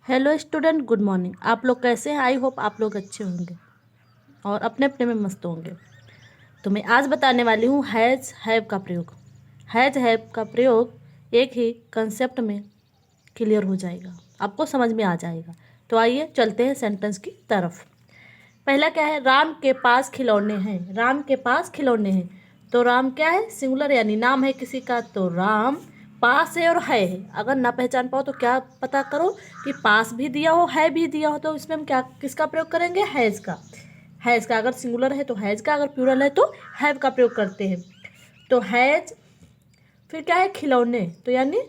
Hello student, good morning. आप लोग कैसे हैं? आई होप आप लोग अच्छे होंगे और अपने अपने में मस्त होंगे। तो मैं आज बताने वाली हूँ हैज़ हैव का प्रयोग। हैज़ हैव का प्रयोग एक ही कंसेप्ट में क्लियर हो जाएगा, आपको समझ में आ जाएगा। तो आइए चलते हैं सेंटेंस की तरफ। पहला क्या है? राम के पास खिलौने हैं। राम के पास खिलौने हैं, तो राम क्या है? सिंगुलर, यानी नाम है किसी का। तो राम पास है और है। अगर ना पहचान पाओ तो क्या पता करो कि पास भी दिया हो, है भी दिया हो, तो इसमें हम क्या किसका प्रयोग करेंगे? हैज़ का। हैज़ का अगर सिंगुलर है तो हैज़ का, अगर प्लूरल है तो हैव का प्रयोग करते हैं। तो हैज़, फिर क्या है? खिलौने, तो यानी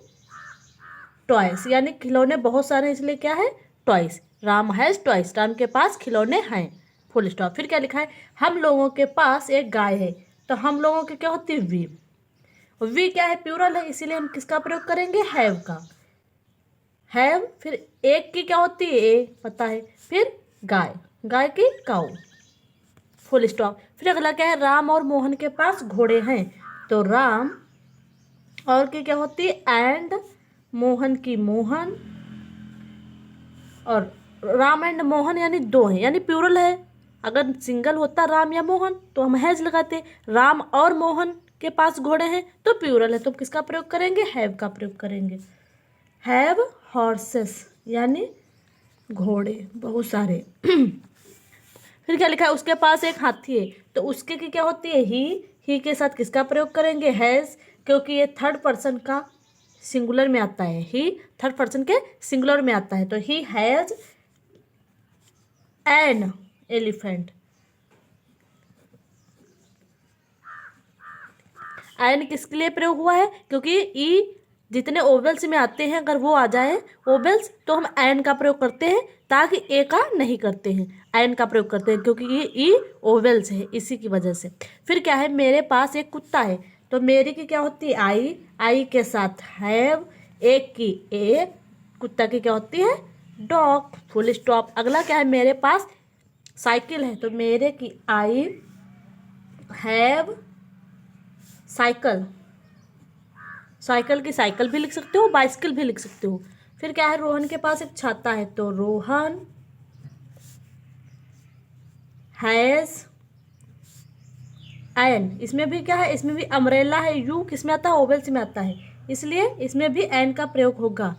टॉयस, यानी खिलौने बहुत सारे हैं, इसलिए क्या है? Toys. Ram has toys, Ram के पास खिलौने हैं। Full stop. फिर क्या लिखा है? हम लोगों के पास एक गाय है। तो हम लोगों के क्या होती है? वी। वी क्या है? प्लूरल है, इसीलिए हम किसका प्रयोग करेंगे? हैव का। हैव, फिर एक की क्या होती है? ए, पता है। फिर गाय, गाय की काऊ। Full stop. फिर अगला क्या है? राम और मोहन के पास घोड़े हैं। तो राम और की क्या होती है? एंड मोहन की मोहन। और राम एंड मोहन यानी दो हैं, यानी प्लूरल है। अगर सिंगल होता राम या मोहन तो हम हैज लगाते। राम और मोहन के पास घोड़े हैं तो प्लूरल है, तो किसका प्रयोग करेंगे? हैव का प्रयोग करेंगे। हैव हॉर्सेस, यानी घोड़े बहुत सारे। फिर क्या लिखा है? उसके पास एक हाथी है। तो उसके की क्या होती है? ही के साथ किसका प्रयोग करेंगे? हैज, क्योंकि ये थर्ड पर्सन का सिंगुलर में आता है। ही थर्ड पर्सन के सिंगुलर में आता है, तो he has an elephant. An किसके लिए प्रयोग हुआ है? क्योंकि ई जितने ओवेल्स में आते हैं, अगर वो आ जाए ओवेल्स, तो हम एन का प्रयोग करते हैं, ताकि ए का नहीं करते हैं। एन का प्रयोग करते हैं क्योंकि ये ई ओवेल्स है, इसी की वजह से। फिर क्या है? मेरे पास एक कुत्ता है। तो मेरी की क्या होती है? आई के साथ हैव, एक की ए, कुत्ता की क्या होती है? डॉग। Full stop. अगला क्या है? मेरे पास साइकिल है। तो मेरे की आई हैव साइकिल। साइकिल की साइकिल भी लिख सकते हो, बाइसिकल भी लिख सकते हो। फिर क्या है? रोहन के पास एक छाता है। तो रोहन हैज एन। इसमें भी क्या है? इसमें भी अम्ब्रेला है। यू किस में आता है? ओवेल्स में आता है, इसलिए इसमें भी एन का प्रयोग होगा।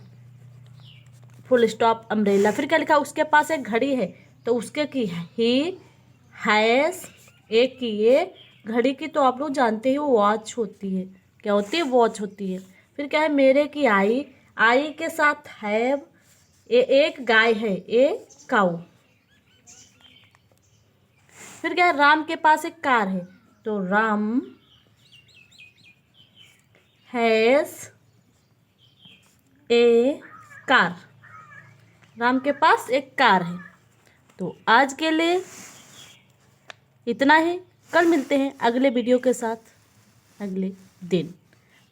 Full stop. अम्ब्रेला। फिर क्या लिखा? उसके पास एक घड़ी है। तो उसके की ही हैज, एक की ये, घड़ी की तो आप लोग जानते ही, वो वॉच होती है। क्या होती है? वॉच होती है। फिर क्या है? मेरे की आई के साथ हैव, एक गाय है, ए काऊ। फिर क्या है? राम के पास एक कार है। तो Ram has a car, Ram के पास एक कार है। तो आज के लिए इतना ही। कल मिलते हैं अगले वीडियो के साथ, अगले दिन।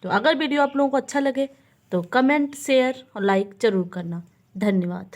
तो अगर वीडियो आप लोगों को अच्छा लगे तो कमेंट, शेयर और लाइक ज़रूर करना। धन्यवाद।